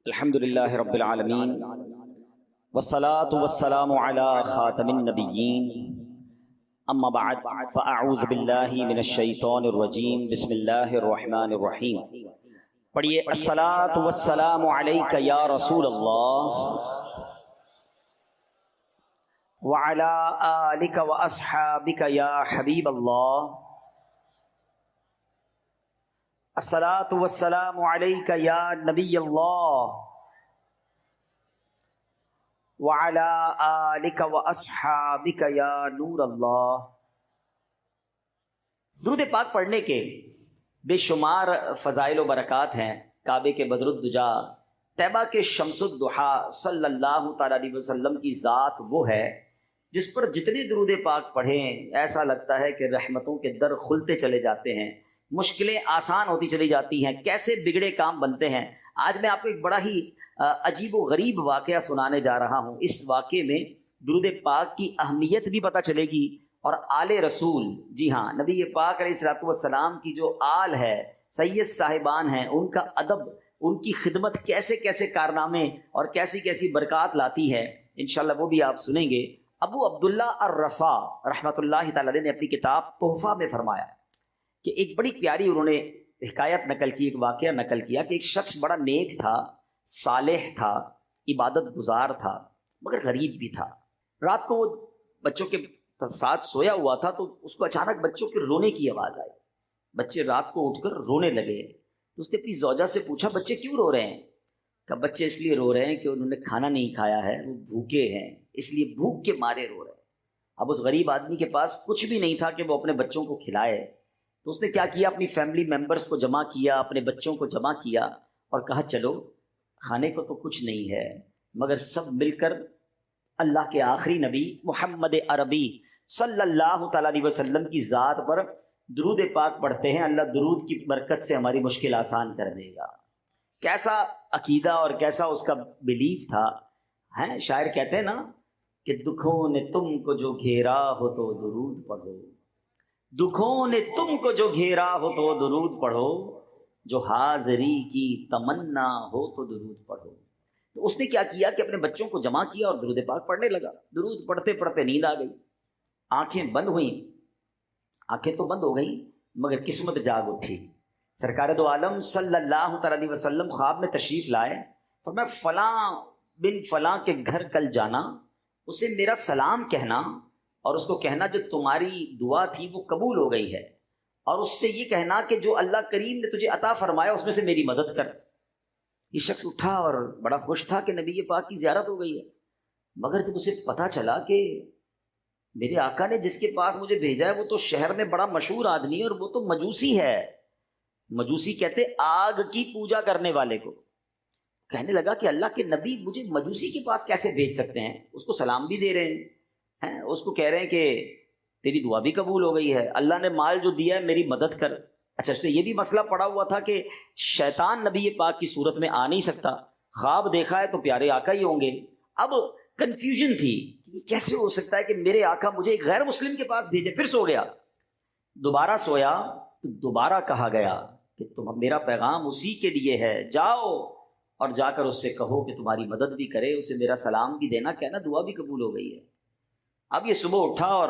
الحمد للہ رب العالمین والصلاة والسلام علی خاتم النبیین اما بعد فاعوذ باللہ من الشیطان الرجیم بسم اللہ الرحمن الرحیم۔ پڑھیے الصلاة والسلام علیک یا رسول اللہ وعلی آلک واصحابک یا حبیب اللہ۔ الصلاة والسلام علیک یا نبی اللہ وعلی آلک واصحابک یا نور اللہ۔ درود پاک پڑھنے کے بے شمار فضائل و برکات ہیں۔ کعبے کے بدر الدجا، طیبہ کے شمس الضحیٰ صلی اللہ تعالیٰ علیہ وسلم کی ذات وہ ہے جس پر جتنے درود پاک پڑھیں ایسا لگتا ہے کہ رحمتوں کے در کھلتے چلے جاتے ہیں، مشکلیں آسان ہوتی چلی جاتی ہیں، کیسے بگڑے کام بنتے ہیں۔ آج میں آپ کو ایک بڑا ہی عجیب و غریب واقعہ سنانے جا رہا ہوں۔ اس واقعے میں درود پاک کی اہمیت بھی پتہ چلے گی اور آل رسول، جی ہاں، نبی پاک علیہ الصلوۃ والسلام کی جو آل ہے، سید صاحبان ہیں، ان کا ادب، ان کی خدمت کیسے کیسے کارنامے اور کیسی کیسی برکات لاتی ہے، انشاءاللہ وہ بھی آپ سنیں گے۔ ابو عبداللہ الرسا رحمۃ اللہ تعالی علیہ نے اپنی کتاب تحفہ میں فرمایا کہ ایک بڑی پیاری انہوں نے حکایت نقل کی، ایک واقعہ نقل کیا کہ ایک شخص بڑا نیک تھا، صالح تھا، عبادت گزار تھا، مگر غریب بھی تھا۔ رات کو وہ بچوں کے ساتھ سویا ہوا تھا تو اس کو اچانک بچوں کے رونے کی آواز آئی۔ بچے رات کو اٹھ کر رونے لگے تو اس نے اپنی زوجہ سے پوچھا بچے کیوں رو رہے ہیں؟ کہ بچے اس لیے رو رہے ہیں کہ انہوں نے کھانا نہیں کھایا ہے، وہ بھوکے ہیں، اس لیے بھوک کے مارے رو رہے ہیں۔ اب اس غریب آدمی کے پاس کچھ بھی نہیں تھا کہ وہ اپنے بچوں کو کھلائے، تو اس نے کیا کیا، اپنی فیملی ممبرز کو جمع کیا، اپنے بچوں کو جمع کیا اور کہا چلو کھانے کو تو کچھ نہیں ہے مگر سب مل کر اللہ کے آخری نبی محمد عربی صلی اللہ تعالیٰ علیہ وسلم کی ذات پر درود پاک پڑھتے ہیں، اللہ درود کی برکت سے ہماری مشکل آسان کر دے گا۔ کیسا عقیدہ اور کیسا اس کا بلیف تھا، ہیں شاعر کہتے ہیں نا کہ دکھوں نے تم کو جو گھیرا ہو تو درود پڑھو، دکھوں نے تم کو جو گھیرا ہو تو درود پڑھو، جو حاضری کی تمنا ہو تو درود پڑھو۔ تو اس نے کیا کیا کہ اپنے بچوں کو جمع کیا اور درود پاک پڑھنے لگا۔ درود پڑھتے پڑھتے نیند آ گئی، آنکھیں بند ہوئیں، آنکھیں تو بند ہو گئیں مگر قسمت جاگ اٹھی۔ سرکار دو عالم صلی اللہ تعالی علیہ وسلم خواب میں تشریف لائے، فرمایا فلاں بن فلاں کے گھر کل جانا، اسے میرا سلام کہنا اور اس کو کہنا جو تمہاری دعا تھی وہ قبول ہو گئی ہے، اور اس سے یہ کہنا کہ جو اللہ کریم نے تجھے عطا فرمایا اس میں سے میری مدد کر۔ یہ شخص اٹھا اور بڑا خوش تھا کہ نبی پاک کی زیارت ہو گئی ہے، مگر جب اسے پتہ چلا کہ میرے آقا نے جس کے پاس مجھے بھیجا ہے وہ تو شہر میں بڑا مشہور آدمی ہے اور وہ تو مجوسی ہے۔ مجوسی کہتے آگ کی پوجا کرنے والے کو۔ کہنے لگا کہ اللہ کے نبی مجھے مجوسی کے پاس کیسے بھیج سکتے ہیں؟ اس کو سلام بھی دے رہے ہیں، اس کو کہہ رہے ہیں کہ تیری دعا بھی قبول ہو گئی ہے، اللہ نے مال جو دیا ہے میری مدد کر۔ اچھا، اس نے یہ بھی مسئلہ پڑا ہوا تھا کہ شیطان نبی پاک کی صورت میں آ نہیں سکتا، خواب دیکھا ہے تو پیارے آقا ہی ہوں گے۔ اب کنفیوژن تھی کہ یہ کیسے ہو سکتا ہے کہ میرے آقا مجھے ایک غیر مسلم کے پاس بھیجے۔ پھر سو گیا، دوبارہ سویا تو دوبارہ کہا گیا کہ تم میرا پیغام اسی کے لیے ہے، جاؤ اور جا کر اس سے کہو کہ تمہاری مدد بھی کرے، اسے میرا سلام بھی دینا، کہنا دعا بھی قبول ہو گئی ہے۔ اب یہ صبح اٹھا اور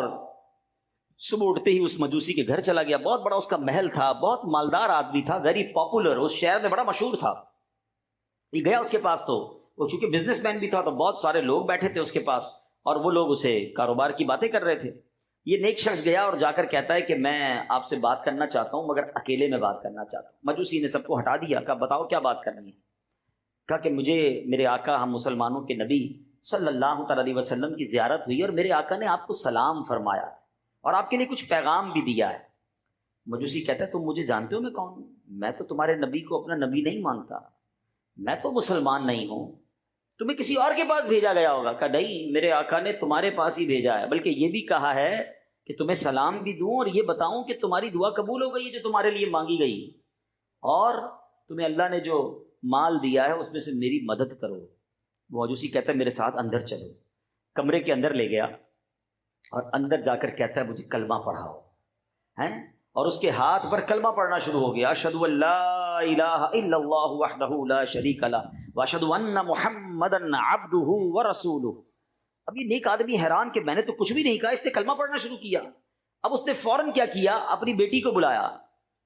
صبح اٹھتے ہی اس مجوسی کے گھر چلا گیا۔ بہت بڑا اس کا محل تھا، بہت مالدار آدمی تھا، ویری پاپولر، اس شہر میں بڑا مشہور تھا۔ یہ گیا اس کے پاس تو وہ چونکہ بزنس مین بھی تھا تو بہت سارے لوگ بیٹھے تھے اس کے پاس اور وہ لوگ اسے کاروبار کی باتیں کر رہے تھے۔ یہ نیک شخص گیا اور جا کر کہتا ہے کہ میں آپ سے بات کرنا چاہتا ہوں مگر اکیلے میں بات کرنا چاہتا ہوں۔ مجوسی نے سب کو ہٹا دیا، کہا بتاؤ کیا بات کرنی ہے؟ کہا کہ مجھے میرے آقا ہم مسلمانوں کے نبی صلی اللہ تعالی علیہ وسلم کی زیارت ہوئی اور میرے آقا نے آپ کو سلام فرمایا اور آپ کے لیے کچھ پیغام بھی دیا ہے۔ مجوسی کہتا ہے تم مجھے جانتے ہو میں کون ہوں؟ میں تو تمہارے نبی کو اپنا نبی نہیں مانتا، میں تو مسلمان نہیں ہوں، تمہیں کسی اور کے پاس بھیجا گیا ہوگا۔ کہا نہیں، میرے آقا نے تمہارے پاس ہی بھیجا ہے، بلکہ یہ بھی کہا ہے کہ تمہیں سلام بھی دوں اور یہ بتاؤں کہ تمہاری دعا قبول ہو گئی ہے جو تمہارے لیے مانگی گئی، اور تمہیں اللہ نے جو مال دیا ہے اس میں سے میری مدد کرو۔ وہ مجوسی کہتا ہے میرے ساتھ اندر چلو۔ کمرے کے اندر لے گیا اور اندر جا کر کہتا ہے مجھے کلمہ پڑھاؤ، ہیں، اور اس کے ہاتھ پر کلمہ پڑھنا شروع ہو گیا، اشہد ان لا الہ الا اللہ وحدہ لا شریک لہ واشہد ان محمدا عبدہ ورسولہ۔ اب یہ نیک آدمی حیران کہ میں نے تو کچھ بھی نہیں کہا، اس نے کلمہ پڑھنا شروع کیا۔ اب اس نے فوراً کیا کیا، اپنی بیٹی کو بلایا،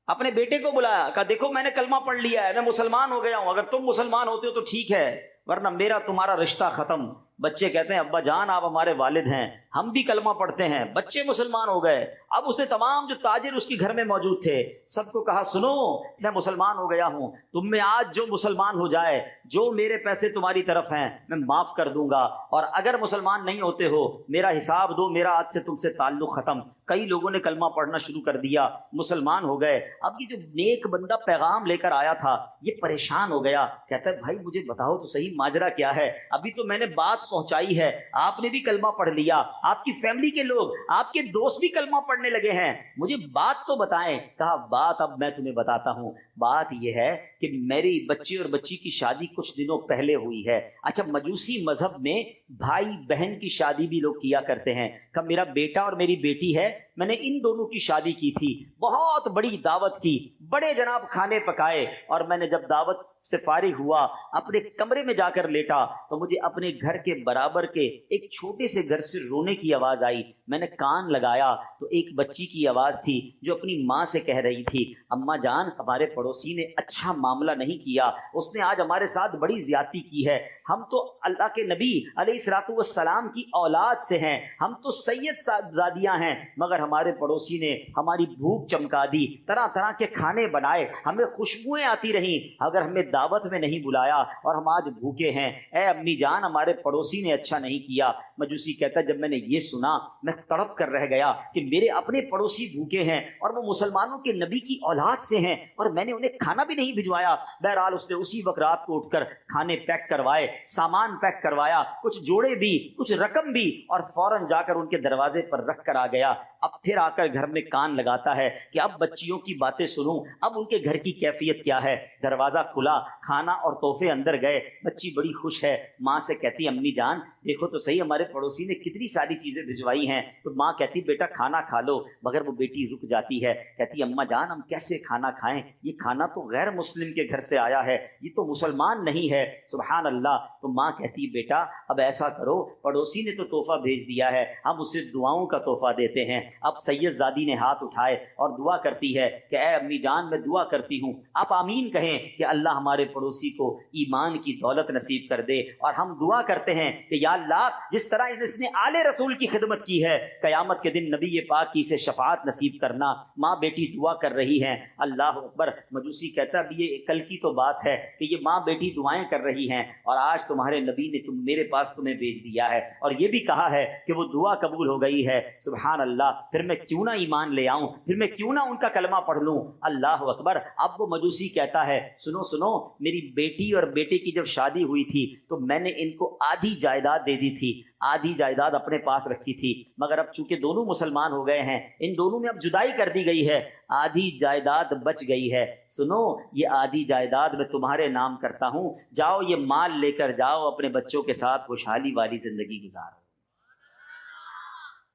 اپنے بیٹے کو بلایا، کہا دیکھو میں نے کلمہ پڑھ لیا ہے، میں مسلمان ہو گیا ہوں، اگر تم مسلمان ہوتے ہو تو ٹھیک ہے ورنہ میرا تمہارا رشتہ ختم۔ بچے کہتے ہیں ابا جان آپ ہمارے والد ہیں، ہم بھی کلمہ پڑھتے ہیں۔ بچے مسلمان ہو گئے۔ اب اس نے تمام جو تاجر اس کے گھر میں موجود تھے سب کو کہا سنو میں مسلمان ہو گیا ہوں، تم میں آج جو مسلمان ہو جائے، جو میرے پیسے تمہاری طرف ہیں میں معاف کر دوں گا، اور اگر مسلمان نہیں ہوتے ہو میرا حساب دو، میرا آج سے تم سے تعلق ختم۔ کئی لوگوں نے کلمہ پڑھنا شروع کر دیا، مسلمان ہو گئے۔ اب یہ جو نیک بندہ پیغام لے کر آیا تھا یہ پریشان ہو گیا، کہتا ہے بھائی مجھے بتاؤ تو صحیح ماجرا کیا ہے، ابھی تو میں نے بات پہنچائی ہے، آپ نے بھی کلمہ پڑھ لیا، آپ کی فیملی کے لوگ، آپ کے دوست بھی کلمہ پڑھنے لگے ہیں، مجھے بات تو بتائیں۔ کہا بات اب میں تمہیں بتاتا ہوں، بات یہ ہے کہ میری بچی اور بچی کی شادی کچھ دنوں پہلے ہوئی ہے۔ اچھا مجوسی مذہب میں بھائی بہن کی شادی بھی لوگ کیا کرتے ہیں، کہ میرا بیٹا اور میری بیٹی ہے، میں نے ان دونوں کی شادی کی تھی، بہت بڑی دعوت کی، بڑے جناب کھانے پکائے، اور میں نے جب دعوت سے فارغ ہوا اپنے کمرے میں جا کر لیٹا تو مجھے اپنے گھر کے برابر کے ایک چھوٹے سے گھر سے رونے کی آواز آئی۔ میں نے کان لگایا تو ایک بچی کی آواز تھی جو اپنی ماں سے کہہ رہی تھی اماں جان ہمارے پڑوسی نے اچھا معاملہ نہیں کیا، اس نے آج ہمارے ساتھ بڑی زیادتی کی ہے، ہم تو اللہ کے نبی علیہ الصلوۃ والسلام کی اولاد سے ہیں، ہم تو سید صاحبزادیاں ہیں، مگر ہمارے پڑوسی نے ہماری بھوک چمکا دی، طرح طرح کے کھانے بنائے، ہمیں خوشبوئیں آتی رہیں، اگر ہمیں دعوت میں نہیں بلایا اور ہم آج بھوکے ہیں، اے امی جان ہمارے پڑوسی نے اچھا نہیں کیا۔ مجوسی کہتا ہے جب میں نے یہ سنا میں تڑپ کر رہ گیا کہ میرے اپنے پڑوسی بھوکے ہیں اور وہ مسلمانوں کے نبی کی اولاد سے ہیں اور میں نے انہیں کھانا بھی نہیں بھجوایا۔ بہرحال اس نے اسی وقت رات کو اٹھ کر کھانے پیک کروائے، سامان پیک کروایا، کچھ جوڑے بھی کچھ رقم بھی، اور فوراً جا کر ان کے دروازے پر رکھ کر آ گیا۔ اب پھر آ کر گھر میں کان لگاتا ہے کہ اب بچیوں کی باتیں سنوں، اب ان کے گھر کی کیفیت کیا ہے۔ دروازہ کھلا، کھانا اور تحفے اندر گئے، بچی بڑی خوش ہے، ماں سے کہتی امی جان دیکھو تو صحیح ہمارے پڑوسی نے کتنی ساری چیزیں بھجوائی ہیں، تو ماں کہتی بیٹا کھانا کھا لو، مگر وہ بیٹی رک جاتی ہے، کہتی اماں جان ہم کیسے کھانا کھائیں، یہ کھانا تو غیر مسلم کے گھر سے آیا ہے، یہ تو مسلمان نہیں ہے، سبحان اللہ۔ تو ماں کہتی بیٹا اب ایسا کرو، پڑوسی نے تو تحفہ بھیج دیا ہے، ہم اسے دعاؤں کا تحفہ دیتے ہیں۔ اب سید زادی نے ہاتھ اٹھائے اور دعا کرتی ہے کہ اے امی جان میں دعا کرتی ہوں آپ آمین کہیں کہ اللہ ہمارے پڑوسی کو ایمان کی دولت نصیب کر دے، اور ہم دعا کرتے ہیں کہ یا اللہ جس طرح اس نے آل رسول کی خدمت کی ہے قیامت کے دن نبی پاک کی سے شفاعت نصیب کرنا۔ ماں بیٹی دعا کر رہی ہیں، اللہ اکبر۔ مجوسی کہتا اب یہ کل کی تو بات ہے کہ یہ ماں بیٹی دعائیں کر رہی ہیں اور آج تمہارے نبی نے میرے پاس تمہیں بھیج دیا ہے اور یہ بھی کہا ہے کہ وہ دعا قبول ہو گئی ہے، سبحان اللہ، پھر میں کیوں نہ ایمان لے آؤں، پھر میں کیوں نہ ان کا کلمہ پڑھ لوں، اللہ اکبر۔ اب وہ مجوسی کہتا ہے سنو سنو، میری بیٹی اور بیٹے کی جب شادی ہوئی تھی تو میں نے ان کو آدھی جائیداد دے دی تھی، آدھی جائیداد اپنے پاس رکھی تھی، مگر اب چونکہ دونوں مسلمان ہو گئے ہیں ان دونوں میں اب جدائی کر دی گئی ہے، آدھی جائیداد بچ گئی ہے، سنو یہ آدھی جائیداد میں تمہارے نام کرتا ہوں، جاؤ یہ مال لے کر جاؤ اپنے بچوں کے ساتھ خوشحالی والی زندگی گزارو۔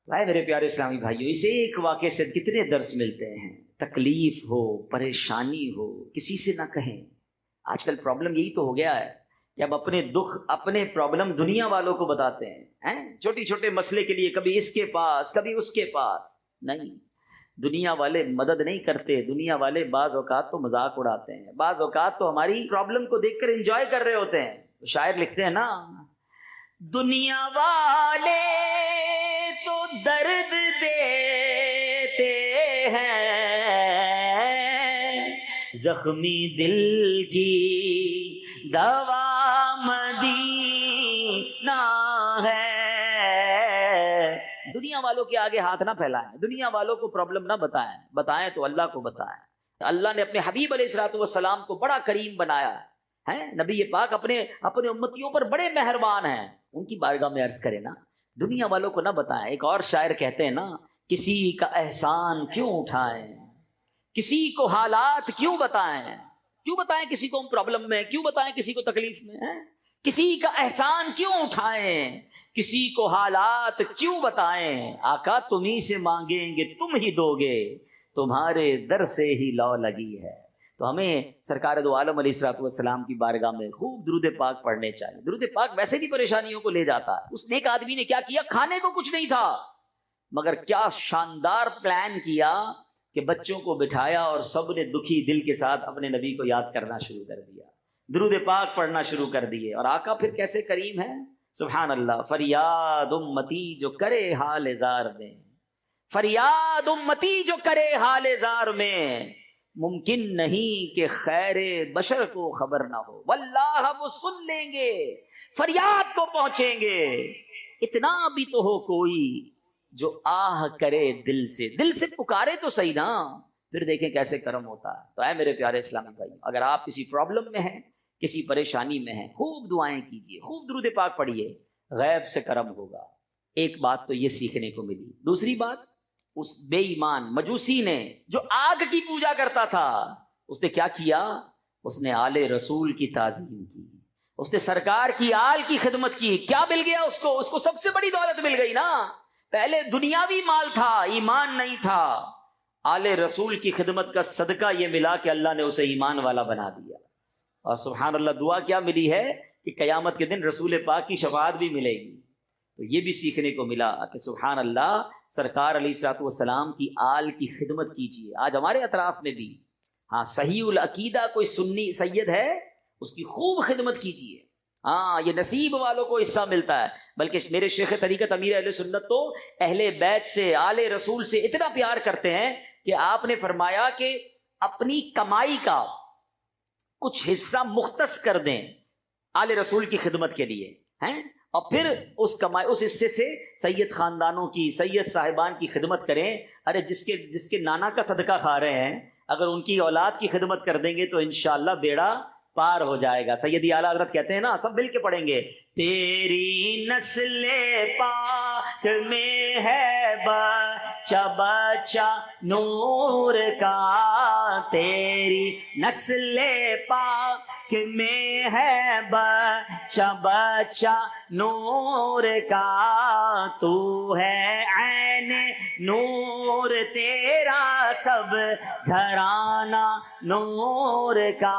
بھائی میرے پیارے اسلامی بھائیوں، اس ایک واقعے سے کتنے درس ملتے ہیں۔ تکلیف ہو، پریشانی ہو، کسی سے نہ کہیں۔ آج کل پرابلم یہی تو ہو گیا ہے کہ اب اپنے دکھ اپنے پرابلم دنیا والوں کو بتاتے ہیں، چھوٹی چھوٹے مسئلے کے لیے کبھی اس کے پاس کبھی اس کے پاس۔ نہیں، دنیا والے مدد نہیں کرتے، دنیا والے بعض اوقات تو مذاق اڑاتے ہیں، بعض اوقات تو ہماری پرابلم کو دیکھ کر انجوائے کر رہے ہوتے ہیں۔ شاعر لکھتے ہیں نا، دنیا والے تو درد دیتے ہیں، زخمی دل کی دوا مدینہ ہے۔ دنیا والوں کے آگے ہاتھ نہ پھیلائیں، دنیا والوں کو پرابلم نہ بتائیں، بتائیں تو اللہ کو بتائیں۔ اللہ نے اپنے حبیب علیہ الصلوۃ والسلام کو بڑا کریم بنایا ہے، نبی پاک اپنے امتیوں پر بڑے مہربان ہیں، ان کی بارگاہ میں عرض کرے نا، دنیا والوں کو نہ بتائیں۔ ایک اور شاعر کہتے ہیں نا، کسی کا احسان کیوں اٹھائیں، کسی کو حالات کیوں بتائیں، کیوں بتائیں کسی کو ہم پرابلم میں، کیوں بتائیں کسی کو تکلیف میں، کسی کا احسان کیوں اٹھائیں، کسی کو حالات کیوں بتائیں، آقا تمہیں سے مانگیں گے تم ہی دو گے، تمہارے در سے ہی لو لگی ہے۔ تو ہمیں سرکار دو عالم علیہ الصلوۃ والسلام کی بارگاہ میں خوب درود پاک پڑھنے چاہیے۔ درود پاک ویسے بھی پریشانیوں کو لے جاتا ہے۔ اس نیک آدمی نے کیا کیا؟ کھانے کو کچھ نہیں تھا، مگر کیا شاندار پلان کیا کہ بچوں کو بٹھایا اور سب نے دکھی دل کے ساتھ اپنے نبی کو یاد کرنا شروع کر دیا، درود پاک پڑھنا شروع کر دیے۔ اور آقا پھر کیسے کریم ہے، سبحان اللہ۔ فریاد امتی جو کرے حال زار میں، فریاد امتی جو کرے حال زار میں، ممکن نہیں کہ خیر بشر کو خبر نہ ہو، واللہ وہ سن لیں گے، فریاد کو پہنچیں گے۔ اتنا بھی تو ہو کوئی جو آہ کرے دل سے پکارے تو صحیح نا، پھر دیکھیں کیسے کرم ہوتا ہے۔ تو اے میرے پیارے اسلامی بھائی، اگر آپ کسی پرابلم میں ہیں، کسی پریشانی میں ہیں، خوب دعائیں کیجئے، خوب درود پاک پڑھیے، غیب سے کرم ہوگا۔ ایک بات تو یہ سیکھنے کو ملی۔ دوسری بات، اس بے ایمان مجوسی نے جو آگ کی پوجا کرتا تھا، اس نے کیا کیا؟ اس نے آل رسول کی تعظیم کی، اس نے سرکار کی آل کی خدمت کی۔ کیا مل گیا اس کو سب سے بڑی دولت مل گئی نا۔ پہلے دنیاوی مال تھا، ایمان نہیں تھا۔ آل رسول کی خدمت کا صدقہ یہ ملا کہ اللہ نے اسے ایمان والا بنا دیا۔ اور سبحان اللہ، دعا کیا ملی ہے کہ قیامت کے دن رسول پاک کی شفاعت بھی ملے گی۔ تو یہ بھی سیکھنے کو ملا کہ سبحان اللہ، سرکار علیہ الصلوۃ والسلام کی آل کی خدمت کیجیے۔ آج ہمارے اطراف میں بھی صحیح العقیدہ کوئی سنی سید ہے، اس کی خوب خدمت کیجیے۔ یہ نصیب والوں کو حصہ ملتا ہے۔ بلکہ میرے شیخ طریقت امیر اہل سنت تو اہل بیت سے، آل رسول سے اتنا پیار کرتے ہیں کہ آپ نے فرمایا کہ اپنی کمائی کا کچھ حصہ مختص کر دیں آل رسول کی خدمت کے لیے، ہیں، اور پھر اس حصے سے سید خاندانوں کی، سید صاحبان کی خدمت کریں۔ ارے جس کے نانا کا صدقہ کھا رہے ہیں، اگر ان کی اولاد کی خدمت کر دیں گے تو انشاءاللہ بیڑا پار ہو جائے گا۔ سیدی اعلیٰ حضرت کہتے ہیں نا، سب مل کے پڑھیں گے، تیری نسل پاک میں ہے بچہ بچہ نور کا، تیری نسل پاک میں ہے بچہ بچہ نور کا، تو ہے عین نور تیرا سب گھرانہ نور کا۔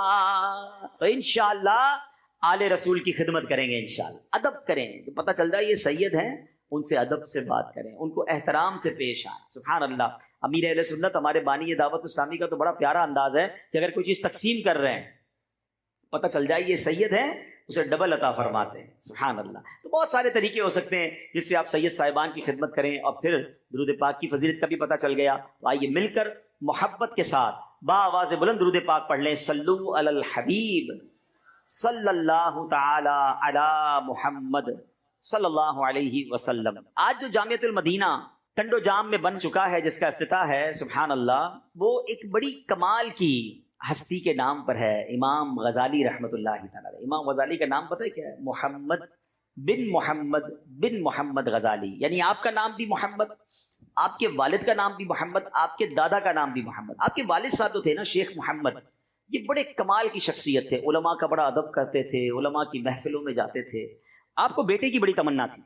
تو انشاءاللہ آل رسول کی خدمت کریں گے، انشاءاللہ ادب کریں، تو پتہ چل جائے یہ سید ہیں، ان سے ادب سے بات کریں، ان کو احترام سے پیش آئیں۔ سبحان اللہ۔ امیر اہل سنت ہمارے بانی دعوت اسلامی کا تو بڑا پیارا انداز ہے کہ اگر کوئی چیز تقسیم کر رہے ہیں، پتہ چل جائے یہ سید ہیں، اسے ڈبل عطا فرماتے ہیں۔ سبحان اللہ۔ تو بہت سارے طریقے ہو سکتے ہیں جس سے آپ سید صاحبان کی خدمت کریں، اور پھر درود پاک کی فضیلت کا بھی پتہ چل گیا۔ تو آئیے مل کر محبت کے ساتھ بآواز بلند درود پاک پڑھ لیں۔ صلو علی الحبیب صلی اللہ تعالی علی محمد صلی اللہ علیہ وسلم۔ آج جو جامعۃ المدینہ ٹنڈو جام میں بن چکا ہے، جس کا افتتاح ہے، سبحان اللہ، وہ ایک بڑی کمال کی ہستی کے نام پر ہے، امام غزالی رحمۃ اللہ تعالی۔ امام غزالی کا نام پتہ ہے کیا ہے؟ محمد بن محمد غزالی، یعنی آپ کا نام بھی محمد، آپ کے والد کا نام بھی محمد، آپ کے دادا کا نام بھی محمد۔ آپ کے والد صاحب تو تھے نا شیخ محمد، یہ بڑے کمال کی شخصیت تھے، علماء کا بڑا ادب کرتے تھے، علماء کی محفلوں میں جاتے تھے۔ آپ کو بیٹے کی بڑی تمنا تھی،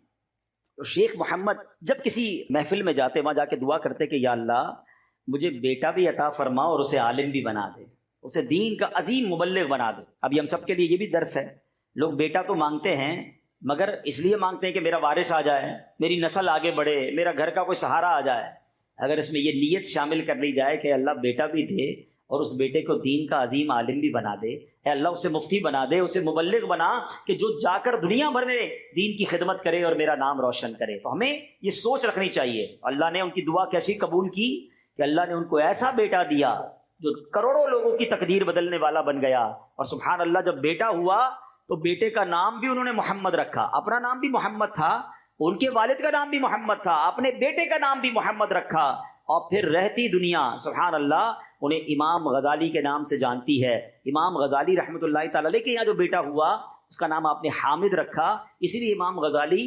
تو شیخ محمد جب کسی محفل میں جاتے، وہاں جا کے دعا کرتے کہ یا اللہ مجھے بیٹا بھی عطا فرما اور اسے عالم بھی بنا دے، اسے دین کا عظیم مبلغ بنا دے۔ اب یہ ہم سب کے لیے یہ بھی درس ہے، لوگ بیٹا تو مانگتے ہیں مگر اس لیے مانگتے ہیں کہ میرا وارث آ جائے، میری نسل آگے بڑھے، میرا گھر کا کوئی سہارا آ جائے۔ اگر اس میں یہ نیت شامل کر لی جائے کہ اللہ بیٹا بھی دے اور اس بیٹے کو دین کا عظیم عالم بھی بنا دے، اے اللہ اسے مفتی بنا دے، اسے مبلغ بنا کہ جو جا کر دنیا بھر میں دین کی خدمت کرے اور میرا نام روشن کرے۔ تو ہمیں یہ سوچ رکھنی چاہیے۔ اللہ نے ان کی دعا کیسی قبول کی کہ اللہ نے ان کو ایسا بیٹا دیا جو کروڑوں لوگوں کی تقدیر بدلنے والا بن گیا۔ اور سبحان اللہ، جب بیٹا ہوا تو بیٹے کا نام بھی انہوں نے محمد رکھا، اپنا نام بھی محمد تھا، ان کے والد کا نام بھی محمد تھا، اپنے بیٹے کا نام بھی محمد رکھا، اور پھر رہتی دنیا سبحان اللہ انہیں امام غزالی کے نام سے جانتی ہے۔ امام غزالی رحمۃ اللہ تعالی علیہ کے یہاں جو بیٹا ہوا اس کا نام آپ نے حامد رکھا، اسی لیے امام غزالی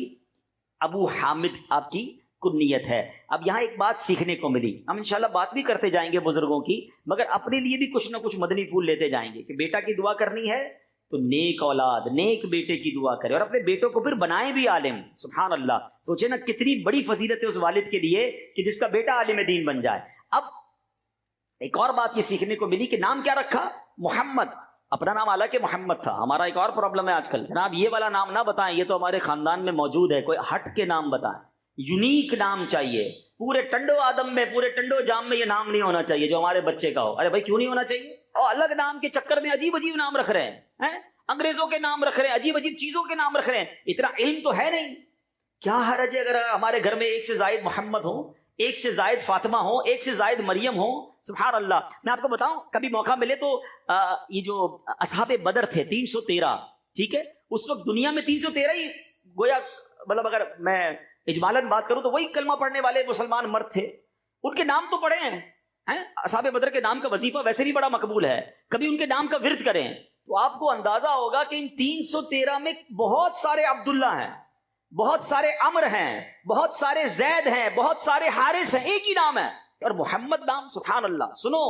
ابو حامد آپ کی کنیت ہے۔ اب یہاں ایک بات سیکھنے کو ملی، ہم انشاءاللہ بات بھی کرتے جائیں گے بزرگوں کی، مگر اپنے لیے بھی کچھ نہ کچھ مدنی پھول لیتے جائیں گے کہ بیٹا کی دعا کرنی ہے تو نیک اولاد، نیک بیٹے کی دعا کرے، اور اپنے بیٹوں کو پھر بنائیں بھی عالم۔ سبحان اللہ، سوچے نا کتنی بڑی فضیلت ہے اس والد کے لیے کہ جس کا بیٹا عالم دین بن جائے۔ اب ایک اور بات یہ سیکھنے کو ملی کہ نام کیا رکھا؟ محمد. اپنا نام حالانکہ محمد تھا. ہمارا ایک اور پرابلم ہے آج کل، جناب یہ والا نام نہ بتائیں، یہ تو ہمارے خاندان میں موجود ہے، کوئی ہٹ کے نام بتائیں. یونیک نام چاہیے. پورے ٹنڈو آدم میں، پورے ٹنڈو جام میں یہ نام نہیں ہونا چاہیے جو ہمارے بچے کا ہو. ارے بھائی کیوں نہیں ہونا چاہیے؟ اور الگ نام کے چکر میں عجیب عجیب نام رکھ رہے ہیں، انگریزوں کے نام رکھ رہے ہیں، عجیب عجیب چیزوں کے نام رکھ رہے ہیں. اتنا علم تو ہے نہیں. کیا حرج ہے اگر ہمارے گھر میں ایک سے زائد محمد ہو، ایک سے زائد فاطمہ ہو، ایک سے زائد مریم ہو؟ سبحان اللہ. میں آپ کو بتاؤں، کبھی موقع ملے تو یہ جو اصحاب بدر تھے 313، ٹھیک ہے، اس وقت دنیا میں 313 ہی گویا، مطلب اگر میں اجمالاً بات کروں تو وہی کلمہ پڑھنے والے مسلمان مرد تھے. ان کے نام تو پڑھے ہیں. اصحاب بدر کے نام کا وظیفہ ویسے بھی بڑا مقبول ہے، کبھی ان کے نام کا ورد کریں تو آپ کو اندازہ ہوگا کہ ان 313 میں بہت سارے عبداللہ ہیں، بہت سارے عمر ہیں، بہت سارے زید ہیں، بہت سارے حارث ہیں. ایک ہی نام ہے اور محمد نام. سبحان اللہ. سنو،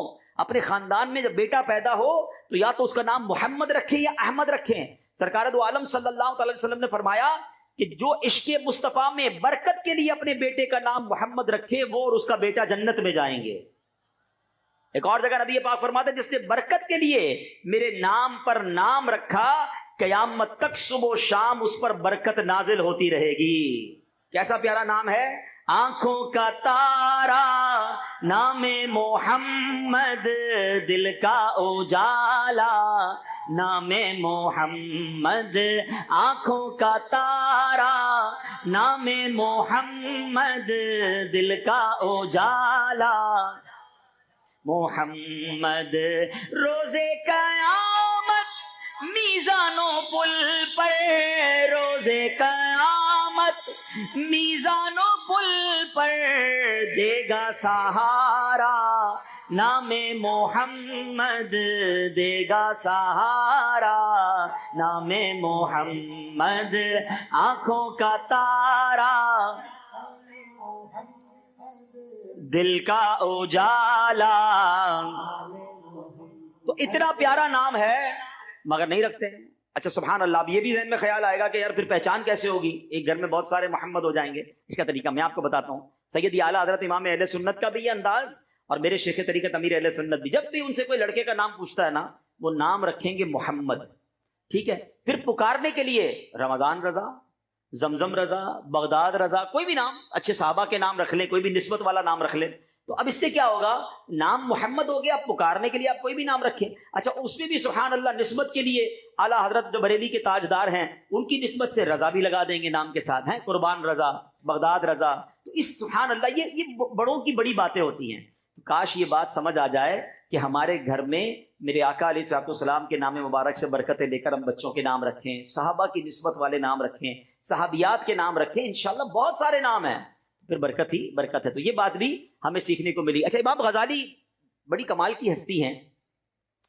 اپنے خاندان میں جب بیٹا پیدا ہو تو یا تو اس کا نام محمد رکھیں یا احمد رکھیں. سرکار دو عالم صلی اللہ علیہ وسلم نے فرمایا کہ جو عشق مصطفیٰ میں برکت کے لیے اپنے بیٹے کا نام محمد رکھے وہ اور اس کا بیٹا جنت میں جائیں گے. ایک اور جگہ نبی پاک فرماتے ہیں جس نے برکت کے لیے میرے نام پر نام رکھا، قیامت تک صبح و شام اس پر برکت نازل ہوتی رہے گی. کیسا پیارا نام ہے! آنکھوں کا تارا نام محمد، دل کا اجالا نام محمد. آنکھوں کا تارا نام محمد، دل کا اجالا محمد. روزے قیامت میزانوں پل پر، روزے قیامت میزانوں پل پر دے گا سہارا نام محمد، دے گا سہارا نام محمد. آنکھوں کا تارا دل کا اجالا. تو اتنا پیارا نام ہے مگر نہیں رکھتے ہیں. اچھا سبحان اللہ. اب یہ بھی ذہن میں خیال آئے گا کہ یار پھر پہچان کیسے ہوگی؟ ایک گھر میں بہت سارے محمد ہو جائیں گے. اس کا طریقہ میں آپ کو بتاتا ہوں. سیدی اعلیٰ حضرت امام اہل سنت کا بھی یہ انداز، اور میرے شیخ طریقت امیر اہل سنت بھی، جب بھی ان سے کوئی لڑکے کا نام پوچھتا ہے نا وہ نام رکھیں گے محمد. ٹھیک ہے، پھر پکارنے کے لیے رمضان رضا، زمزم رضا، بغداد رضا، کوئی بھی نام، اچھے صحابہ کے نام رکھ لیں، کوئی بھی نسبت والا نام رکھ لیں. تو اب اس سے کیا ہوگا؟ نام محمد ہو گیا، پکارنے کے لیے آپ کوئی بھی نام رکھیں. اچھا اس میں بھی سبحان اللہ نسبت کے لیے اعلیٰ حضرت جو بریلی کے تاجدار ہیں ان کی نسبت سے رضا بھی لگا دیں گے نام کے ساتھ، ہیں قربان رضا، بغداد رضا. تو اس سبحان اللہ یہ بڑوں کی بڑی باتیں ہوتی ہیں. کاش یہ بات سمجھ آ جائے کہ ہمارے گھر میں میرے آقا علیہ الصلوۃ والسلام کے نام مبارک سے برکتیں لے کر ہم بچوں کے نام رکھیں، صحابہ کی نسبت والے نام رکھیں، صحابیات کے نام رکھیں. انشاءاللہ بہت سارے نام ہیں، پھر برکت ہی برکت ہے. تو یہ بات بھی ہمیں سیکھنے کو ملی. اچھا امام غزالی بڑی کمال کی ہستی ہیں،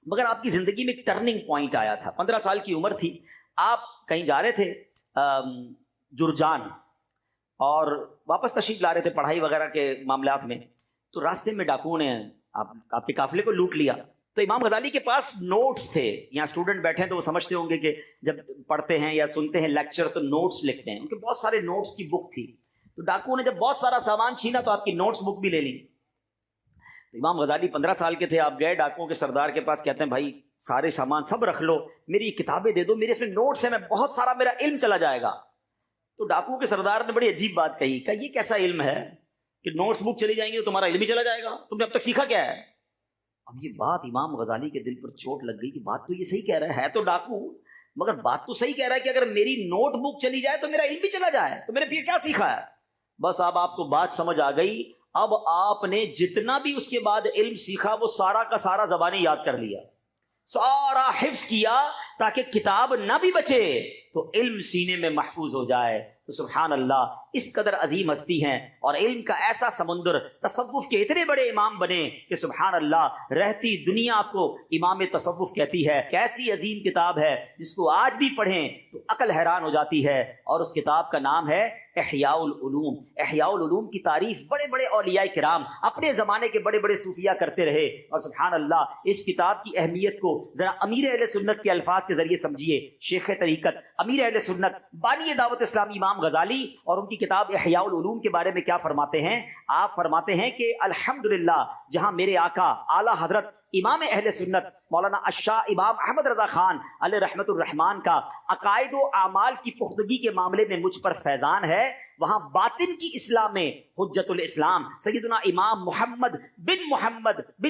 مگر آپ کی زندگی میں ایک ٹرننگ پوائنٹ آیا تھا. 15 سال کی عمر تھی، آپ کہیں جا رہے تھے جرجان اور واپس تشریف لا رہے تھے پڑھائی وغیرہ کے معاملات میں. تو راستے میں ڈاکوؤں نے آپ کے قافلے کو لوٹ لیا. تو امام غزالی کے پاس نوٹس تھے. یہاں اسٹوڈنٹ بیٹھے ہیں تو وہ سمجھتے ہوں گے کہ جب پڑھتے ہیں یا سنتے ہیں لیکچر تو نوٹس لکھتے ہیں. ان کے بہت سارے نوٹس کی بک تھی. تو ڈاکوؤں نے جب بہت سارا سامان چھینا تو آپ کی نوٹس بک بھی لے لی. تو امام غزالی 15 سال کے تھے، آپ گئے ڈاکوؤں کے سردار کے پاس، کہتے ہیں بھائی سارے سامان سب رکھ لو، میری کتابیں دے دو، میرے اس میں نوٹس ہیں، میں بہت سارا میرا علم چلا جائے گا. تو ڈاکوؤں کے سردار نے بڑی عجیب بات کہی کہ یہ کیسا علم ہے کہ نوٹس بک چلی جائیں گی تو تمہارا علم ہی چلا جائے گا، تم نے اب تک سیکھا کیا ہے؟ اب یہ بات امام غزالی کے دل پر چوٹ لگ گئی کہ بات تو یہ صحیح کہہ رہا ہے تو ڈاکو، مگر بات تو صحیح کہہ رہا ہے کہ اگر میری نوٹ بک چلی جائے تو میرا علم بھی چلا جائے، تو میرے پیر کیا سیکھا ہے؟ بس اب آپ کو بات سمجھ آ گئی. اب آپ نے جتنا بھی اس کے بعد علم سیکھا وہ سارا کا سارا زبانی یاد کر لیا، سارا حفظ کیا تاکہ کتاب نہ بھی بچے تو علم سینے میں محفوظ ہو جائے. تو سبحان اللہ اس قدر عظیم ہستی ہیں اور علم کا ایسا سمندر، تصوف کے اتنے بڑے امام بنے کہ سبحان اللہ رہتی دنیا آپ کو امام تصوف کہتی ہے. کیسی عظیم کتاب ہے جس کو آج بھی پڑھیں تو عقل حیران ہو جاتی ہے، اور اس کتاب کا نام ہے احیاء العلوم. احیاء العلوم کی تعریف بڑے بڑے اولیاء کرام اپنے زمانے کے بڑے بڑے صوفیہ کرتے رہے. اور سبحان اللہ اس کتاب کی اہمیت کو ذرا امیر اہل سنت کے الفاظ کے کے ذریعے سمجھیے، شیخ طریقت امیر اہل سنت بانی دعوت اسلامی امام غزالی اور ان کی کتاب احیاء العلوم کے بارے میں کیا فرماتے ہیں؟ آپ فرماتے ہیں کہ الحمدللہ جہاں میرے آقا اعلیٰ حضرت امام اہل سنت مولانا الشاہ امام احمد رضا خان علیہ رحمت الرحمان کا عقائد و اعمال کی پختگی کے معاملے میں مجھ پر فیضان ہے، وہاں باطن کی اصلاح میں حجت الاسلام سیدنا امام محمد بن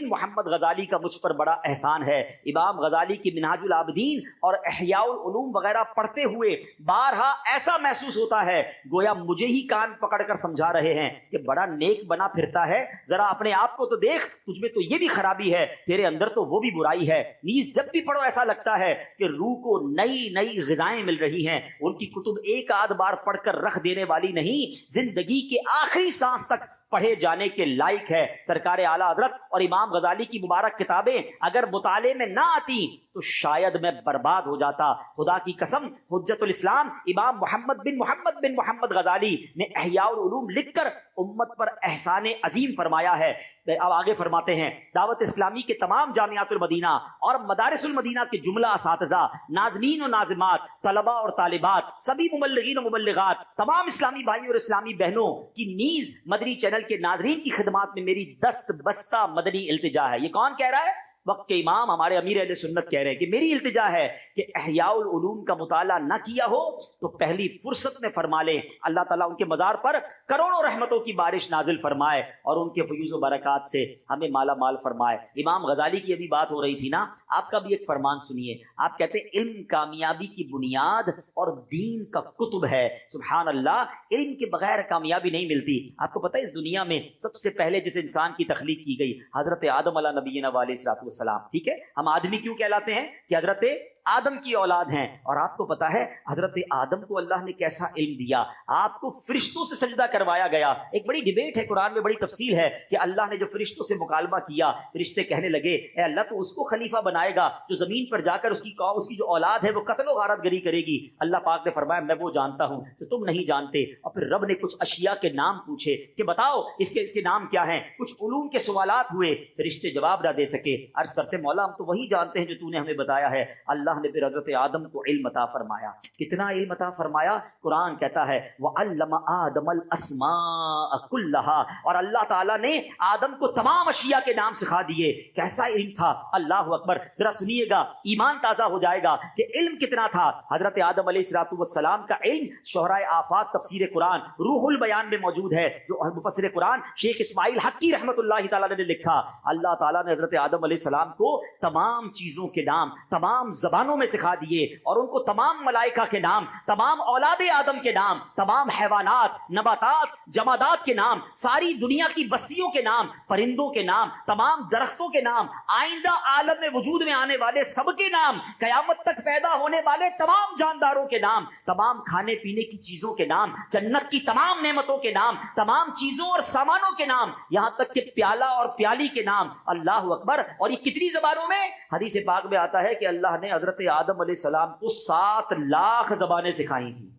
محمد غزالی کا مجھ پر بڑا احسان ہے۔ امام غزالی کی منہاج العابدین اور احیاء العلوم وغیرہ پڑھتے ہوئے بارہا ایسا محسوس ہوتا ہے گویا مجھے ہی کان پکڑ کر سمجھا رہے ہیں کہ بڑا نیک بنا پھرتا ہے، ذرا اپنے آپ کو تو دیکھ، تجھ میں تو یہ بھی خرابی ہے، تیرے اندر تو وہ بھی برائی ہے۔ نیز جب بھی پڑھو ایسا لگتا ہے کہ روح کو نئی نئی غذائیں مل رہی ہیں۔ ان کی کتب ایک آدھ بار پڑھ کر رکھ دینے والی نہیں، زندگی کے آخری سانس تک پڑھے جانے کے لائق ہے۔ سرکار اعلیٰ حضرت اور امام غزالی کی مبارک کتابیں اگر مطالعے میں نہ آتی تو شاید میں برباد ہو جاتا۔ خدا کی قسم، حجت الاسلام امام بن محمد غزالی نے احیاء العلوم لکھ کر امت پر احسان عظیم فرمایا ہے۔ اب آگے فرماتے ہیں، دعوت اسلامی کے تمام جامعات المدینہ اور مدارس المدینہ کے جملہ اساتذہ، ناظمین و ناظمات، طلباء اور طالبات، سبھی مبلغین و مبلغات، تمام اسلامی بھائی اور اسلامی بہنوں کی نیز مدنی چینل کے ناظرین کی خدمات میں میری دست بستہ مدنی التجا ہے۔ یہ کون کہہ رہا ہے؟ وقت کے امام ہمارے امیر اہل سنت کہہ رہے ہیں کہ میری التجا ہے کہ احیاء العلوم کا مطالعہ نہ کیا ہو تو پہلی فرصت میں فرما لیں، اللہ تعالیٰ ان کے مزار پر کروڑوں رحمتوں کی بارش نازل فرمائے اور ان کے فیوز و برکات سے ہمیں مالا مال فرمائے۔ امام غزالی کی ابھی بات ہو رہی تھی نا، آپ کا بھی ایک فرمان سنیے۔ آپ کہتے ہیں علم کامیابی کی بنیاد اور دین کا کتب ہے۔ سبحان اللہ، علم کے بغیر کامیابی نہیں ملتی۔ آپ کو پتہ ہے اس دنیا میں سب سے پہلے جس انسان کی تخلیق کی گئی حضرت آدم علیہ نبینا علیہ الصلوۃ والسلام، ٹھیک ہے؟ ہم آدمی کیوں کہلاتے ہیں؟ کہ حضرت آدم کی اولاد ہیں۔ اور آپ کو پتا ہے حضرت آدم کو اللہ نے کیسا علم دیا؟ آپ کو فرشتوں سے سجدہ کروایا گیا۔ ایک بڑی ڈیبیٹ ہے، قرآن میں بڑی تفصیل ہے کہ اللہ نے جو فرشتوں سے مکالمہ کیا، فرشتے کہنے لگے اے اللہ تو اس کو خلیفہ بنائے گا جو زمین پر جا کر اس کی جو اولاد ہے وہ قتل و غارت گری کرے گی۔ اللہ پاک نے فرمایا میں وہ جانتا ہوں جو تم نہیں جانتے۔ اور پھر رب نے کچھ اشیاء کے نام پوچھے کہ بتاؤ اس کے نام کیا ہیں؟ کچھ علوم کے سوالات ہوئے، فرشتے جواب نہ دے سکے۔ عرض کرتے مولا ہم تو وہی جانتے ہیں جو تو نے ہمیں بتایا ہے۔ اللہ نے پھر حضرت آدم کو علم عطا فرمایا۔ کتنا علم عطا فرمایا؟ قرآن کہتا ہے وَعَلَّمَ آدَمَ الْأَسْمَاءَ كُلَّهَا، اور اللہ تعالیٰ نے آدم کو تمام اشیاء کے نام سکھا دیے۔ کیسا علم تھا؟ اللہ اکبر، ذرا سنیے گا، ایمان تازہ ہو جائے گا کہ علم کتنا تھا۔ حضرت آدم علیہ الصلوۃ والسلام کا علم شہرائے آفاق تفسیر قرآن روح البیان میں موجود ہے، جو مفسر قرآن شیخ اسماعیل حقی رحمۃ اللہ تعالیٰ نے لکھا۔ اللہ تعالیٰ نے حضرت آدم علیہ السلام کو تمام چیزوں کے نام تمام زبانوں میں سکھا دیے، اور ان کو تمام ملائکہ کے نام، تمام اولاد آدم کے نام، تمام حیوانات، نباتات، جمادات کے نام، ساری دنیا کی بستیوں کے نام، پرندوں کے نام، تمام درختوں کے نام، آئندہ عالم میں وجود میں آنے والے سب کے نام، قیامت تک پیدا ہونے والے تمام جانداروں کے نام، تمام کھانے پینے کی چیزوں کے نام، جنت کی تمام نعمتوں کے نام، تمام چیزوں اور سامانوں کے نام، یہاں تک کہ پیالہ اور پیالی کے نام۔ اللہ اکبر! اور یہ کتنی زبانوں میں؟ حدیث پاک میں آتا ہے کہ اللہ نے حضرت آدم علیہ السلام کو 7 لاکھ زبانیں سکھائی تھیں۔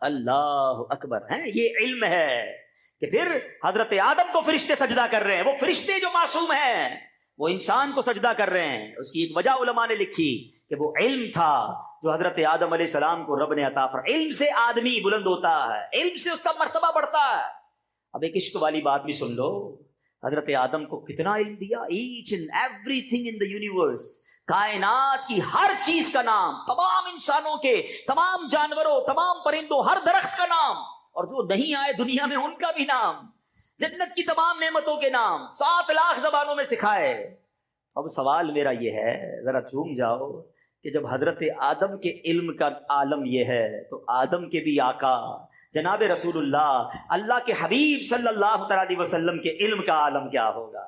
اللہ اکبر! یہ علم ہے کہ پھر حضرت آدم کو فرشتے سجدہ کر رہے ہیں۔ وہ فرشتے جو معصوم ہیں وہ انسان کو سجدہ کر رہے ہیں۔ اس کی ایک وجہ علماء نے لکھی کہ وہ علم تھا جو حضرت آدم علیہ السلام کو رب نے عطا فرمایا۔ علم سے آدمی بلند ہوتا ہے، علم سے اس کا مرتبہ بڑھتا ہے۔ اب ایک عشق والی بات بھی سن لو، حضرت آدم کو کتنا علم دیا؟ Each and everything in the universe, کائنات کی ہر چیز کا نام، تمام انسانوں کے، تمام جانوروں، تمام پرندوں، ہر درخت کا نام، اور جو نہیں آئے دنیا میں ان کا بھی نام، جنت کی تمام نعمتوں کے نام 7 لاکھ زبانوں میں سکھائے۔ اب سوال میرا یہ ہے، ذرا جھوم جاؤ کہ جب حضرت آدم کے علم کا عالم یہ ہے تو آدم کے بھی آقا جناب رسول اللہ کے حبیب صلی اللہ علیہ وسلم کے علم کا عالم کیا ہوگا؟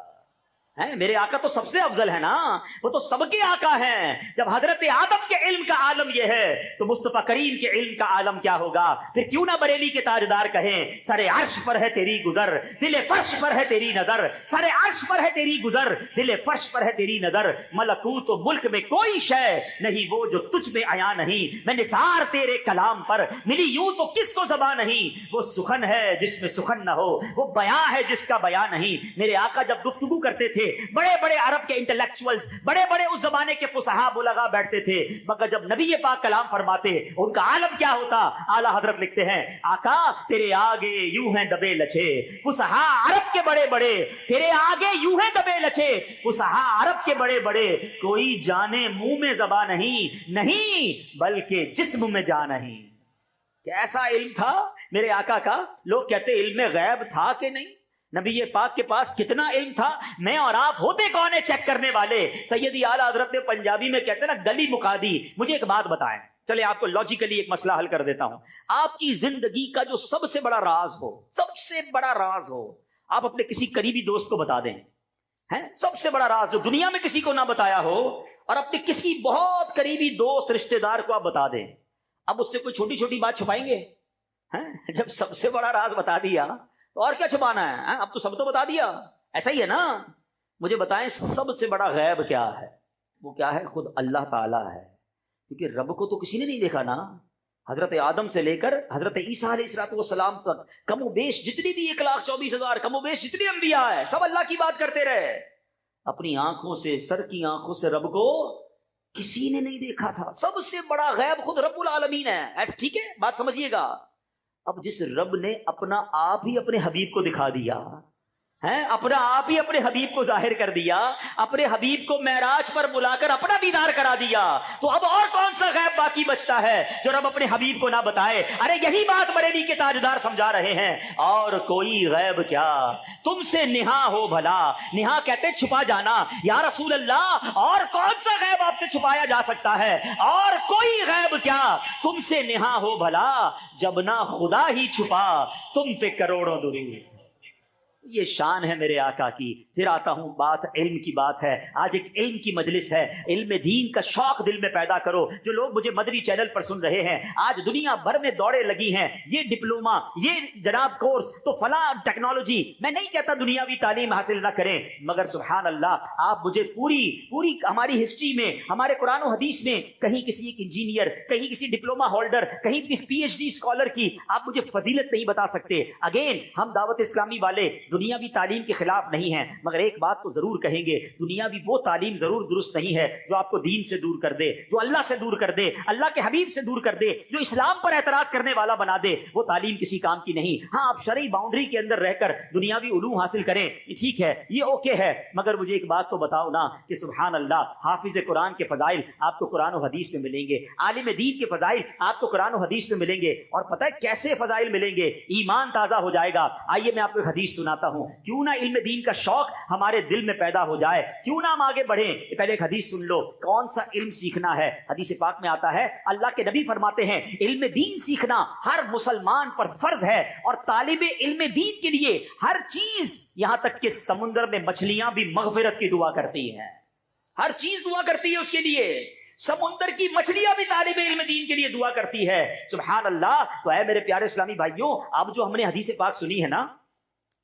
میرے آقا تو سب سے افضل ہے نا، وہ تو سب کے آقا ہیں۔ جب حضرت آدم کے علم کا عالم یہ ہے تو مصطفیٰ کریم کے علم کا عالم کیا ہوگا؟ پھر کیوں نہ بریلی کے تاجدار کہیں سر عرش پر ہے تیری گزر، دل فرش پر ہے تیری نظر، سر عرش پر ہے تیری گزر، دل فرش پر ہے تیری نظر، ملکوت و ملک میں کوئی شے نہیں وہ جو تجھ میں عیاں نہیں، میں نثار تیرے کلام پر ملی یوں تو کس کو زبان نہیں، وہ سخن ہے جس میں سخن نہ ہو، وہ بیاں ہے جس کا بیاں نہیں۔ میرے آقا جب گفتگو کرتے تھے بڑے بڑے عرب کے انٹلیکچوئلز، بڑے بڑے اس زمانے کے فصحاء بلغاء بیٹھتے تھے، مگر جب نبی پاک کلام فرماتے ان کا عالم کیا ہوتا؟ اعلیٰ حضرت لکھتے ہیں آقا تیرے آگے یوں ہیں دبے لچے فصحاء عرب کے بڑے بڑے، تیرے آگے یوں ہیں دبے لچے فصحاء عرب کے بڑے بڑے، کوئی جانے منہ میں زبان نہیں بلکہ جسم میں جان نہیں۔ کیسا علم تھا میرے آقا کا؟ لوگ کہتے علم غیب تھا کہ نہیں؟ نبی پاک کے پاس کتنا علم تھا، میں اور آپ ہوتے کون ہیں چیک کرنے والے؟ سیدی اعلیٰ حضرت نے پنجابی میں کہتے ہیں نا گلی مکا دی۔ مجھے ایک بات بتائیں، چلے آپ کو لاجیکلی ایک مسئلہ حل کر دیتا ہوں۔ آپ کی زندگی کا جو سب سے بڑا راز ہو، سب سے بڑا راز ہو، آپ اپنے کسی قریبی دوست کو بتا دیں، سب سے بڑا راز جو دنیا میں کسی کو نہ بتایا ہو، اور اپنے کسی بہت قریبی دوست رشتہ دار کو آپ بتا دیں، اب اس سے کوئی چھوٹی چھوٹی بات چھپائیں گے؟ جب سب سے بڑا راز بتا دیا تو اور کیا چھپانا ہے؟ اب تو سب تو بتا دیا، ایسا ہی ہے نا؟ مجھے بتائیں سب سے بڑا غیب کیا ہے؟ وہ کیا ہے؟ خود اللہ تعالیٰ ہے، کیونکہ رب کو تو کسی نے نہیں دیکھا نا۔ حضرت آدم سے لے کر حضرت عیسیٰ علیہ السلام تک کم و بیش جتنی بھی 1,24,000 کم و بیش جتنی انبیاء ہے، سب اللہ کی بات کرتے رہے، اپنی آنکھوں سے، سر کی آنکھوں سے رب کو کسی نے نہیں دیکھا تھا۔ سب سے بڑا غیب خود رب العالمین ہے، ایسا ٹھیک ہے؟ بات سمجھیے گا۔ اب جس رب نے اپنا آپ ہی اپنے حبیب کو دکھا دیا ہے، اپنا آپ ہی اپنے حبیب کو ظاہر کر دیا، اپنے حبیب کو معراج پر بلا کر اپنا دیدار کرا دیا، تو اب اور کون سا غیب باقی بچتا ہے جو رب اپنے حبیب کو نہ بتائے؟ ارے یہی بات بریلی کے تاجدار سمجھا رہے ہیں، اور کوئی غیب کیا تم سے نہا ہو بھلا۔ نہا کہتے چھپا جانا، یا رسول اللہ اور کون سا غیب آپ سے چھپایا جا سکتا ہے؟ اور کوئی غیب کیا تم سے نہا ہو بھلا، جب نہ خدا ہی چھپا تم پہ کروڑوں درود۔ یہ شان ہے میرے آقا کی۔ پھر آتا ہوں، بات علم کی بات ہے، آج ایک علم کی مجلس ہے، علم دین کا شوق دل میں پیدا کرو۔ جو لوگ مجھے مدری چینل پر سن رہے ہیں، آج دنیا بھر میں دوڑے لگی ہیں، یہ ڈپلوما، یہ جناب کورس، تو فلاں ٹیکنالوجی۔ میں نہیں کہتا دنیاوی تعلیم حاصل نہ کریں، مگر سبحان اللہ آپ مجھے پوری ہماری ہسٹری میں، ہمارے قرآن و حدیث میں کہیں کسی ایک انجینئر، کہیں کسی ڈپلوما ہولڈر، کہیں کسی پی ایچ ڈی اسکالر کی آپ مجھے فضیلت نہیں بتا سکتے۔ اگین ہم دعوت اسلامی والے دنیاوی تعلیم کے خلاف نہیں ہیں، مگر ایک بات تو ضرور کہیں گے، دنیاوی وہ تعلیم ضرور درست نہیں ہے جو آپ کو دین سے دور کر دے، جو اللہ سے دور کر دے، اللہ کے حبیب سے دور کر دے، جو اسلام پر اعتراض کرنے والا بنا دے، وہ تعلیم کسی کام کی نہیں۔ ہاں آپ شرعی باؤنڈری کے اندر رہ کر دنیاوی علوم حاصل کریں، ٹھیک ہے، یہ اوکے ہے، مگر مجھے ایک بات تو بتاؤ نا کہ سبحان اللہ حافظ قرآن کے فضائل آپ کو قرآن و حدیث میں ملیں گے، عالم دین کے فضائل آپ کو قرآن و حدیث میں ملیں گے، اور پتہ ہے کیسے فضائل ملیں گے؟ ایمان تازہ ہو جائے گا۔ آئیے میں آپ کو ایک حدیث سناتا ہوں، کیوں نہ علم دین کا شوق ہمارے دل میں پیدا ہو جائے، کیوں نہ ہم آگے بڑھیں۔ پہلے ایک حدیث سن لو، کون سا علم سیکھنا ہے؟ حدیث پاک میں آتا ہے، اللہ کے نبی فرماتے ہیں علم دین سیکھنا ہر مسلمان پر فرض ہے، اور طالب علم دین کے لیے ہر چیز، یہاں تک کہ سمندر میں مچھلیاں بھی مغفرت کی دعا کرتی ہیں، ہر چیز دعا کرتی ہے اس کے لیے، سمندر کی مچھلیاں بھی طالب علم دین کے لیے دعا کرتی ہے۔ سبحان اللہ۔ تو اے میرے پیارے اسلامی بھائیوں، اب جو ہم نے حدیث پاک سنی ہے نا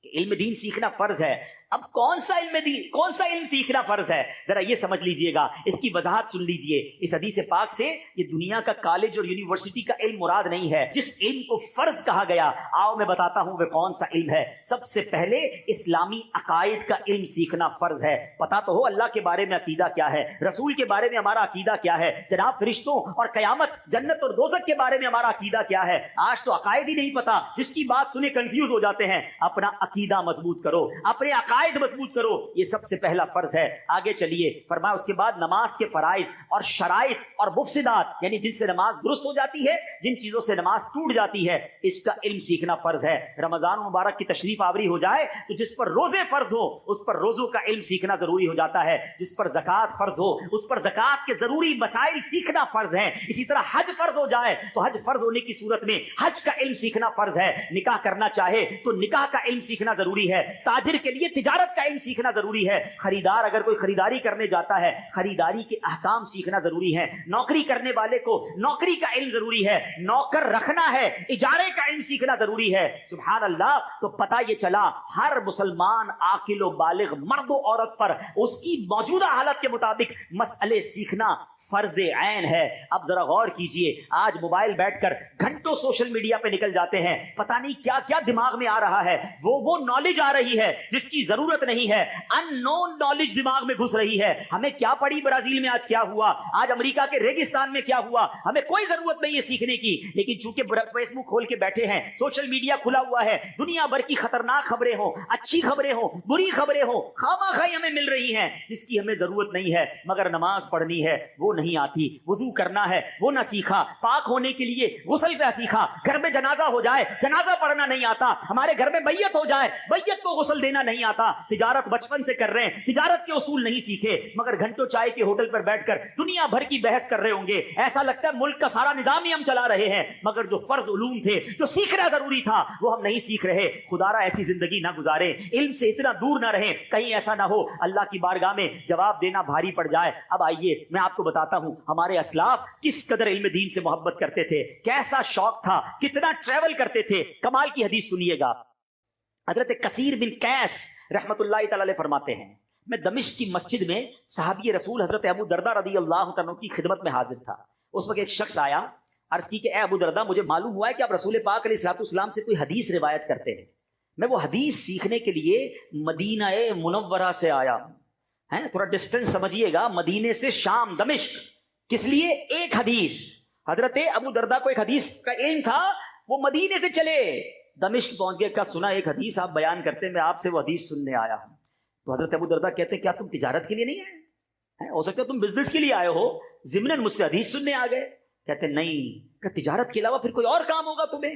کہ علم دین سیکھنا فرض ہے، اب کون سا علم سیکھنا فرض ہے؟ ذرا یہ سمجھ لیجئے گا، اس کی وضاحت سن لیجئے۔ اس حدیث پاک سے یہ دنیا کا کالج اور یونیورسٹی کا علم مراد نہیں ہے، جس علم کو فرض کہا گیا، آؤ میں بتاتا ہوں وہ کون سا علم ہے۔ سب سے پہلے اسلامی عقائد کا علم سیکھنا فرض ہے۔ پتا تو ہو اللہ کے بارے میں عقیدہ کیا ہے، رسول کے بارے میں ہمارا عقیدہ کیا ہے، جناب فرشتوں اور قیامت، جنت اور دوزخ کے بارے میں ہمارا عقیدہ کیا ہے۔ آج تو عقائد ہی نہیں پتا، جس کی بات سنے کنفیوز ہو جاتے ہیں۔ اپنا عقیدہ مضبوط کرو، اپنے عقائد مضبوط کرو، یہ سب سے پہلا فرض ہے۔ آگے چلیے، فرمایا اس کے بعد نماز کے فرائض اور شرائط اور مفسدات، یعنی جن سے نماز درست ہو جاتی ہے، جن چیزوں سے نماز ٹوٹ جاتی ہے، اس کا علم سیکھنا فرض ہے۔ رمضان مبارک کی تشریف آوری ہو جائے تو جس پر روزے فرض ہو اس پر روزوں کا علم سیکھنا ضروری ہو جاتا ہے، جس پر زکوٰۃ فرض ہو اس پر زکوٰۃ کے ضروری مسائل سیکھنا فرض ہے۔ اسی طرح حج فرض ہو جائے تو حج فرض ہونے کی صورت میں حج کا علم سیکھنا فرض ہے۔ نکاح کرنا چاہے تو نکاح کا علم سیکھنا ضروری ہے۔ تاجر کے لیے تجارت کا علم سیکھنا ضروری ہے۔ خریدار اگر کوئی خریداری کرنے جاتا ہے، خریداری کے احکام سیکھنا ضروری ہے۔ نوکری کرنے والے کو نوکری کا علم ضروری ہے۔ نوکر رکھنا ہے، اجارے کا علم سیکھنا ضروری ہے۔ سبحان اللہ۔ تو پتہ یہ چلا ہر مسلمان عاقل و بالغ مرد و عورت پر اس کی موجودہ حالت کے مطابق مسئلے سیکھنا فرض عین ہے۔ اب ذرا غور کیجئے، آج موبائل بیٹھ کر گھنٹوں سوشل میڈیا پہ نکل جاتے ہیں، پتہ نہیں کیا کیا دماغ میں آ رہا ہے، وہ نالج آ رہی ہے جس کی ضرورت ضرورت نہیں ہے. ان نون نالج دماغ میں گھس رہی ہے. ہمیں کیا پڑی برازیل میں آج کیا ہوا, آج امریکہ کے ریگستان میں کیا ہوا, ہمیں کوئی ضرورت نہیں ہے سیکھنے کی. لیکن چونکہ فیس بک کھول کے بیٹھے ہیں, سوشل میڈیا کھلا ہوا ہے, دنیا بھر کی خطرناک خبریں ہوں, اچھی خبریں ہوں, بری خبریں ہوں, خامخواہ ہمیں مل رہی ہیں جس کی ہمیں ضرورت نہیں ہے. مگر نماز پڑھنی ہے وہ نہیں آتی, وضو کرنا ہے وہ نہ سیکھا, پاک ہونے کے لیے غسل کا سیکھا, گھر میں جنازہ ہو جائے جنازہ پڑھنا نہیں آتا, ہمارے گھر میں میت ہو جائے میت کو غسل دینا نہیں آتا. تجارت بچپن سے کر رہے ہیں, تجارت کے اصول نہیں سیکھے, مگر گھنٹوں چائے کے ہوٹل پر بیٹھ کر دنیا بھر کی بحث کر رہے ہوں گے. ایسا لگتا ہے ملک کا سارا نظام ہی ہم چلا رہے ہیں, مگر جو فرض علوم تھے, جو سیکھنا ضروری تھا, وہ ہم نہیں سیکھ رہے. خدارا ایسی زندگی نہ گزارے, علم سے اتنا دور نہ رہیں, کہیں ایسا نہ ہو اللہ کی بارگاہ میں جواب دینا بھاری پڑ جائے. اب آئیے میں آپ کو بتاتا ہوں ہمارے اسلاف کس قدر علم دین سے محبت کرتے تھے, کیسا شوق تھا, کتنا ٹریول کرتے تھے. کمال کی حدیث سنیے گا. حضرت کثیر بن قیس رحمت اللہ تعالی علیہ فرماتے ہیں, میں دمشق کی مسجد میں صحابی رسول حضرت ابو درداء رضی اللہ عنہ کی خدمت میں حاضر تھا. اس وقت ایک شخص آیا, عرض کی کہ اے ابو درداء, مجھے معلوم ہوا ہے کہ آپ رسول پاک علیہ الصلوۃ والسلام سے کوئی حدیث روایت کرتے ہیں. میں وہ حدیث سیکھنے کے لیے مدینہ منورہ سے آیا ہوں. تھوڑا ڈسٹینس سمجھیے گا, مدینے سے شام دمشق. کس لیے؟ ایک حدیث. حضرت ابو درداء کو ایک حدیث کا علم تھا, وہ مدینے سے چلے دمشق پہنچ گئے. کہا سنا ایک حدیث آپ بیان کرتے, میں آپ سے وہ حدیث سننے آیا ہوں. تو حضرت ابو درداء کہتے ہیں کیا تم تجارت کے لیے نہیں آئے؟ ہو سکتا ہے تم بزنس کے لیے آئے ہو, ضمناً مجھ سے حدیث سننے آ گئے. کہتے نہیں. کہ تجارت کے علاوہ پھر کوئی اور کام ہوگا تمہیں؟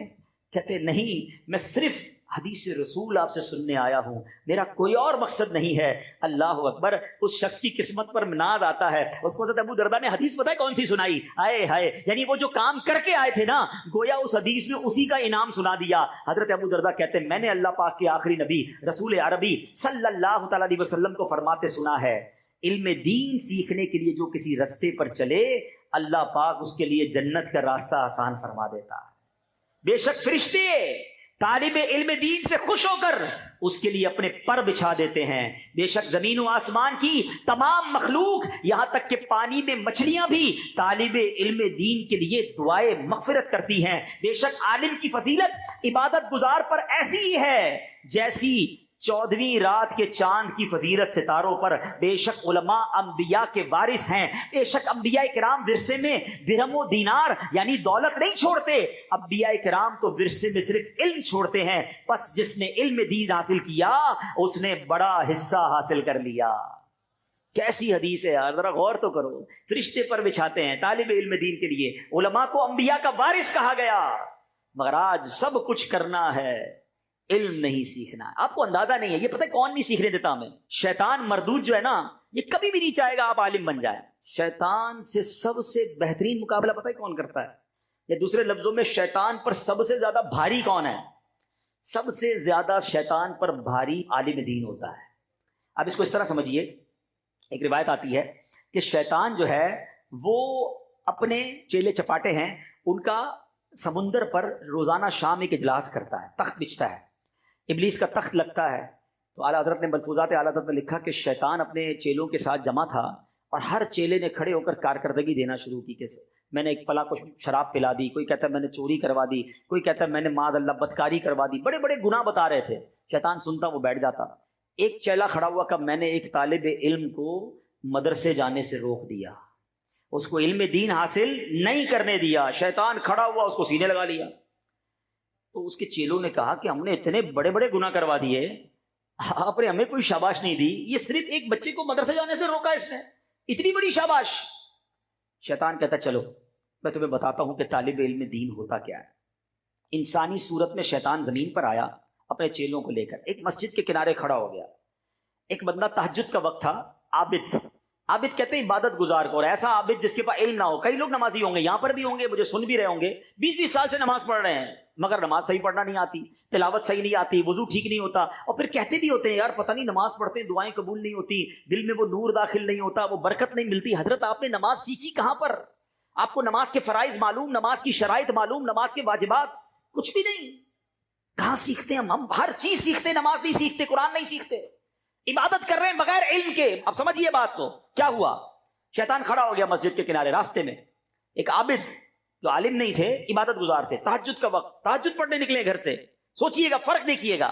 کہتے نہیں, میں صرف حدیث رسول آپ سے سننے آیا ہوں, میرا کوئی اور مقصد نہیں ہے. اللہ اکبر. اس شخص کی قسمت پر ناز آتا ہے. اس کو حضرت ابو درداء نے حدیث پتہ ہے کون سی سنائی؟ آئے ہائے, یعنی وہ جو کام کر کے آئے تھے نا, گویا اس حدیث میں اسی کا انعام سنا دیا. حضرت ابو درداء کہتے ہیں میں نے اللہ پاک کے آخری نبی رسول عربی صلی اللہ تعالی علیہ وسلم کو فرماتے سنا ہے, علم دین سیکھنے کے لیے جو کسی رستے پر چلے, اللہ پاک اس کے لیے جنت کا راستہ آسان فرما دیتا. بے شک فرشتے طالب علم دین سے خوش ہو کر اس کے لیے اپنے پر بچھا دیتے ہیں. بے شک زمین و آسمان کی تمام مخلوق, یہاں تک کہ پانی میں مچھلیاں بھی طالب علم دین کے لیے دعائیں مغفرت کرتی ہیں. بے شک عالم کی فضیلت عبادت گزار پر ایسی ہی ہے جیسی 14ویں رات کے چاند کی فضیلت ستاروں پر. بے شک علماء انبیاء کے وارث ہیں. بے شک انبیاء کرام ورثے میں درہم و دینار یعنی دولت نہیں چھوڑتے, انبیاء کرام تو ورثے میں صرف علم چھوڑتے ہیں. بس جس نے علم دین حاصل کیا اس نے بڑا حصہ حاصل کر لیا. کیسی حدیث ہے یار, ذرا غور تو کرو. فرشتے پر بچھاتے ہیں طالب علم دین کے لیے, علماء کو انبیاء کا وارث کہا گیا. مگر آج سب کچھ کرنا ہے, علم نہیں سیکھنا. آپ کو اندازہ نہیں ہے, یہ پتہ کون نہیں سیکھنے دیتا ہمیں؟ شیطان مردود جو ہے نا, یہ کبھی بھی نہیں چاہے گا آپ عالم بن جائیں. شیطان سے سب سے بہترین مقابلہ پتہ ہے کون کرتا ہے؟ یا دوسرے لفظوں میں شیطان پر سب سے زیادہ بھاری کون ہے؟ سب سے زیادہ شیطان پر بھاری عالم دین ہوتا ہے. اب اس کو اس طرح سمجھیے, ایک روایت آتی ہے کہ شیطان جو ہے وہ اپنے چیلے چپاٹے ہیں, ان کا سمندر پر روزانہ شام ایک اجلاس کرتا ہے, تخت بچھتا ہے, ابلیس کا تخت لگتا ہے. تو اعلیٰ حضرت نے ملفوظات اعلیٰ حضرت میں لکھا کہ شیطان اپنے چیلوں کے ساتھ جمع تھا اور ہر چیلے نے کھڑے ہو کر کارکردگی دینا شروع کی کہ میں نے ایک فلاں کو شراب پلا دی, کوئی کہتا ہے میں نے چوری کروا دی, کوئی کہتا ہے میں نے معاذ اللہ بدکاری کروا دی. بڑے بڑے گناہ بتا رہے تھے. شیطان سنتا, وہ بیٹھ جاتا. ایک چیلا کھڑا ہوا کہ میں نے ایک طالب علم کو مدرسے جانے سے روک دیا, اس کو علم دین حاصل نہیں کرنے دیا. شیطان کھڑا ہوا, اس کو سینے لگا لیا. تو اس کے چیلوں نے کہا کہ ہم نے اتنے بڑے بڑے گناہ کروا دیے, آپ نے ہمیں کوئی شاباش نہیں دی, یہ صرف ایک بچے کو مدرسے جانے سے روکا اس نے, اتنی بڑی شاباش. شیطان کہتا چلو میں تمہیں بتاتا ہوں کہ طالب علم دین ہوتا کیا ہے. انسانی صورت میں شیطان زمین پر آیا اپنے چیلوں کو لے کر, ایک مسجد کے کنارے کھڑا ہو گیا. ایک بندہ تہجد کا وقت تھا, عابد, عابد کہتے ہیں عبادت گزار کو, اور ایسا عابد جس کے پاس علم نہ ہو. کئی لوگ نمازی ہوں گے, یہاں پر بھی ہوں گے, مجھے سن بھی رہے ہوں گے, 20-20 سال سے نماز پڑھ رہے ہیں, مگر نماز صحیح پڑھنا نہیں آتی, تلاوت صحیح نہیں آتی, وضو ٹھیک نہیں ہوتا, اور پھر کہتے بھی ہوتے ہیں یار پتہ نہیں نماز پڑھتے ہیں دعائیں قبول نہیں ہوتی, دل میں وہ نور داخل نہیں ہوتا, وہ برکت نہیں ملتی. حضرت آپ نے نماز سیکھی کہاں پر؟ آپ کو نماز کے فرائض معلوم, نماز کی شرائط معلوم, نماز کے واجبات کچھ بھی نہیں. کہاں سیکھتے ہیں ہم ہر چیز سیکھتے ہیں, نماز نہیں سیکھتے, قرآن نہیں سیکھتے, عبادت کر رہے ہیں بغیر علم کے. اب سمجھیے بات کو. کیا ہوا؟ شیطان کھڑا ہو گیا مسجد کے کنارے راستے میں. ایک عابد جو عالم نہیں تھے, عبادت گزار تھے, تہجد کا وقت, تہجد پڑھنے نکلے گھر سے. سوچئے گا, فرق دیکھیے گا.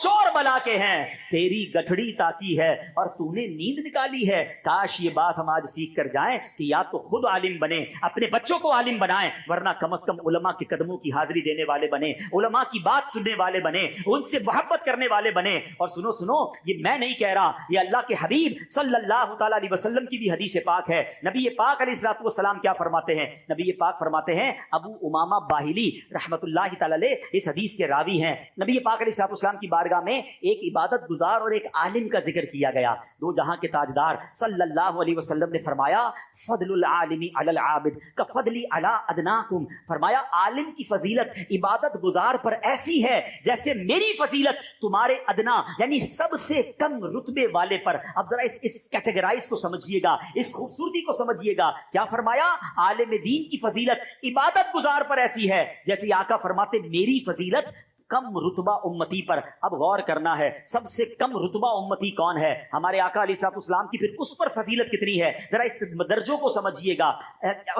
چور بلا کے ہیں تیری گٹھڑی تاکی ہے اور تو نے نیند نکالی ہے. کاش یہ بات ہم آج سیکھ کر جائیں کہ یا تو خود عالم بنے, اپنے بچوں کو عالم بنائیں, ورنہ کم از کم علماء کے قدموں کی حاضری دینے والے بنے, علماء کی بات سننے والے بنے, ان سے محبت کرنے والے بنے. اور سنو یہ میں نہیں کہہ رہا, یہ اللہ کے حبیب صلی اللہ تعالیٰ علیہ وسلم کی بھی حدیث پاک ہے. نبی پاک علیہ الصلوۃ والسلام کیا فرماتے ہیں؟ نبی پاک فرماتے ہیں, ابو امامہ باہلی رحمۃ اللہ تعالیٰ علیہ اس حدیث کے راوی ہیں, نبی پاک علیہ الصلوۃ والسلام کی بارگاہ میں ایک عبادت گزار اور ایک عالم کا ذکر کیا گیا. دو جہاں کے تاجدار صلی اللہ علیہ وسلم نے فرمایا, فضل العالم علی العابد کفضلی علی ادناکم. فرمایا عالم کی فضیلت عبادت گزار پر ایسی ہے جیسے میری فضیلت تمہارے ادنا یعنی سب سے کم رتبے والے پر. اب ذرا اس کیٹیگرائز کو سمجھیے گا, اس خوبصورتی کو سمجھیے گا. کیا فرمایا؟ عالم دین کی فضیلت عبادت گزار پر ایسی ہے جیسے آقا فرماتے میری فضیلت کم رتبہ امتی پر. اب غور کرنا ہے, سب سے کم رتبہ امتی کون ہے؟ ہمارے آقا علیہ الصلوۃ والسلام کی. پھر اس پر فضیلت کتنی ہے؟ ذرا اس درجوں کو سمجھیے گا.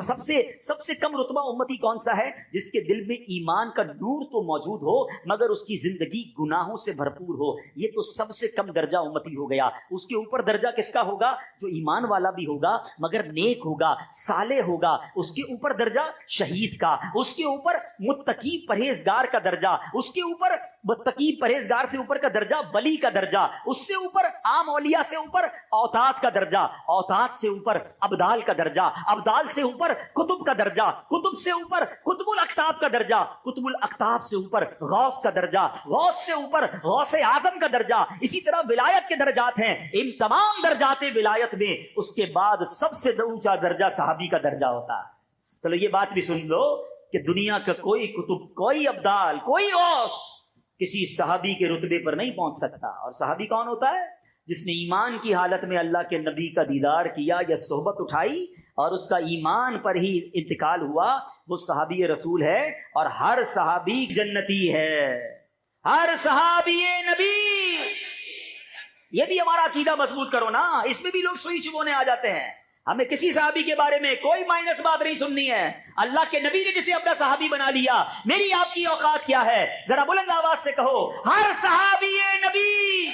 سب سے کم رتبہ امتی کون سا ہے؟ جس کے دل میں ایمان کا نور تو موجود ہو مگر اس کی زندگی گناہوں سے بھرپور ہو. یہ تو سب سے کم درجہ امتی ہو گیا. اس کے اوپر درجہ کس کا ہوگا؟ جو ایمان والا بھی ہوگا مگر نیک ہوگا, صالح ہوگا. اس کے اوپر درجہ شہید کا, اس کے اوپر متقی پرہیزگار کا درجہ, اس کے اوپر متقی پرہیزگار سے اوپر کا درجہ ولی کا درجہ, اس سے اوپر عام اولیاء سے اوپر اوتاد کا درجہ, اوتاد سے اوپر ابدال کا درجہ, ابدال سے اوپر کتب کا درجہ, کتب سے اوپر قطب الاقطاب کا درجہ, قطب الاقطاب سے اوپر غوث کا درجہ, غوث سے اوپر غوث اعظم کا درجہ. اسی طرح ولایت کے درجات ہیں. ان تمام درجات ولایت میں اس کے بعد سب سے اونچا درجہ صحابی کا درجہ ہوتا ہے. چلو یہ بات بھی سن لو کہ دنیا کا کوئی کتب, کوئی ابدال, کوئی غوث کسی صحابی کے رتبے پر نہیں پہنچ سکتا. اور صحابی کون ہوتا ہے؟ جس نے ایمان کی حالت میں اللہ کے نبی کا دیدار کیا یا صحبت اٹھائی اور اس کا ایمان پر ہی انتقال ہوا, وہ صحابی رسول ہے. اور ہر صحابی جنتی ہے, ہر صحابی نبی. یہ بھی ہمارا عقیدہ مضبوط کرو نا. اس میں بھی لوگ سوئی چبونے آ جاتے ہیں. ہمیں کسی صحابی کے بارے میں کوئی مائنس بات نہیں سننی ہے. اللہ کے نبی نے جسے اپنا صحابی بنا لیا, میری آپ کی اوقات کیا ہے؟ ذرا بلند آواز سے کہو, ہر صحابی نبی,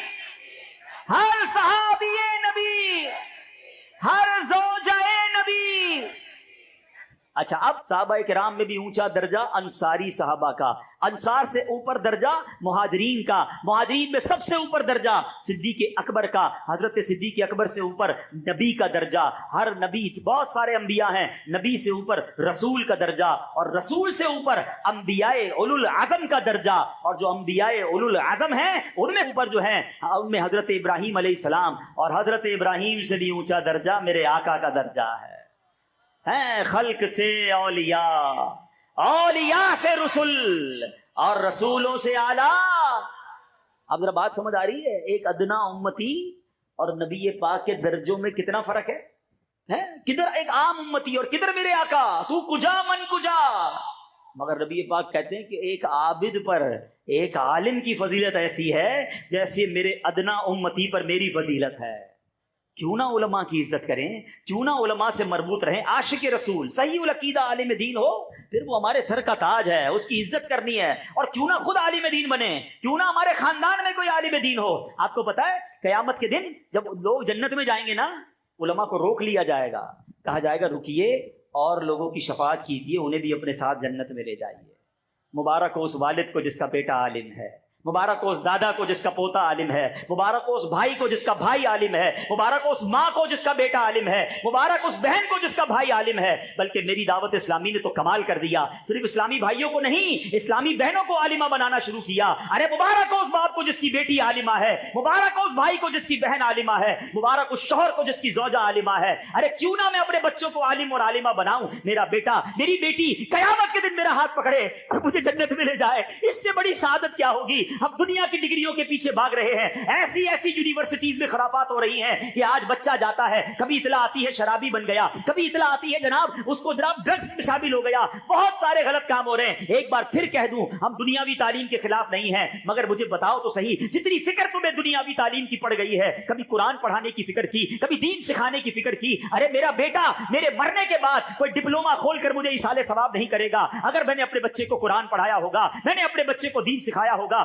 ہر صحابی نبی, ہر زوجہ نبی. اچھا, اب صحابہ کرام میں بھی اونچا درجہ انصاری صحابہ کا, انصار سے اوپر درجہ مہاجرین کا, مہاجرین میں سب سے اوپر درجہ صدیق اکبر کا, حضرت صدیق اکبر سے اوپر نبی کا درجہ. ہر نبی, بہت سارے انبیاء ہیں, نبی سے اوپر رسول کا درجہ, اور رسول سے اوپر انبیاء اولو العزم کا درجہ. اور جو انبیاء اولو العزم ہیں ان میں اوپر جو ہیں ان میں حضرت ابراہیم علیہ السلام, اور حضرت ابراہیم سے بھی اونچا درجہ میرے آقا کا درجہ ہے. خلق سے اولیاء, اولیاء سے رسول, اور رسولوں سے اعلیٰ. اب ذرا بات سمجھ آ رہی ہے؟ ایک ادنا امتی اور نبی پاک کے درجوں میں کتنا فرق ہے. کدھر ایک عام امتی اور کدھر میرے آقا, تو کجا من کجا. مگر نبی پاک کہتے ہیں کہ ایک عابد پر ایک عالم کی فضیلت ایسی ہے جیسے میرے ادنا امتی پر میری فضیلت ہے. کیوں نہ علماء کی عزت کریں, کیوں نہ علماء سے مربوط رہیں. عاشق رسول, صحیح العقیدہ عالم دین ہو, پھر وہ ہمارے سر کا تاج ہے, اس کی عزت کرنی ہے. اور کیوں نہ خود عالم دین بنے, کیوں نہ ہمارے خاندان میں کوئی عالم دین ہو. آپ کو پتا ہے قیامت کے دن جب لوگ جنت میں جائیں گے نا, علماء کو روک لیا جائے گا, کہا جائے گا رکیے اور لوگوں کی شفاعت کیجیے, انہیں بھی اپنے ساتھ جنت میں لے جائیے. مبارک ہو اس والد کو جس کا بیٹا عالم ہے, مبارک ہو اس دادا کو جس کا پوتا عالم ہے, مبارک ہو اس بھائی کو جس کا بھائی عالم ہے, مبارک ہو اس ماں کو جس کا بیٹا عالم ہے, مبارک اس بہن کو جس کا بھائی عالم ہے. بلکہ میری دعوت اسلامی نے تو کمال کر دیا, صرف اسلامی بھائیوں کو نہیں اسلامی بہنوں کو عالمہ بنانا شروع کیا. ارے مبارک ہو اس باپ کو جس کی بیٹی عالمہ ہے, مبارک ہو اس بھائی کو جس کی بہن عالمہ ہے, مبارک اس شوہر کو جس کی زوجہ عالمہ ہے. ارے کیوں نہ میں اپنے بچوں کو عالم اور عالمہ بناؤں. میرا بیٹا میری بیٹی قیامت کے دن میرا ہاتھ پکڑے اور مجھے جنت میں لے جائے, اس سے بڑی سعادت کیا ہوگی. ہم دنیا کی ڈگریوں کے پیچھے بھاگ رہے ہیں, ایسی ایسی یونیورسٹیز میں خرافات ہو رہی ہیں کہ آج بچہ جاتا ہے, کبھی اطلاع آتی ہے شرابی بن گیا, کبھی اطلاع آتی ہے جناب اس کو جناب ڈرگس میں شامل ہو گیا. بہت سارے غلط کام ہو رہے ہیں. ایک بار پھر کہہ دوں, ہم دنیاوی تعلیم کے خلاف نہیں ہیں, مگر مجھے بتاؤ تو صحیح, جتنی فکر تمہیں دنیاوی تعلیم کی پڑ گئی ہے, کبھی قرآن پڑھانے کی فکر کی, کبھی دین سکھانے کی فکر کی. ارے میرا بیٹا میرے مرنے کے بعد کوئی ڈپلوما کھول کر مجھے ایصال ثواب نہیں کرے گا. اگر میں نے اپنے بچے کو قرآن پڑھایا ہوگا, میں نے اپنے بچے کو دین سکھایا ہوگا,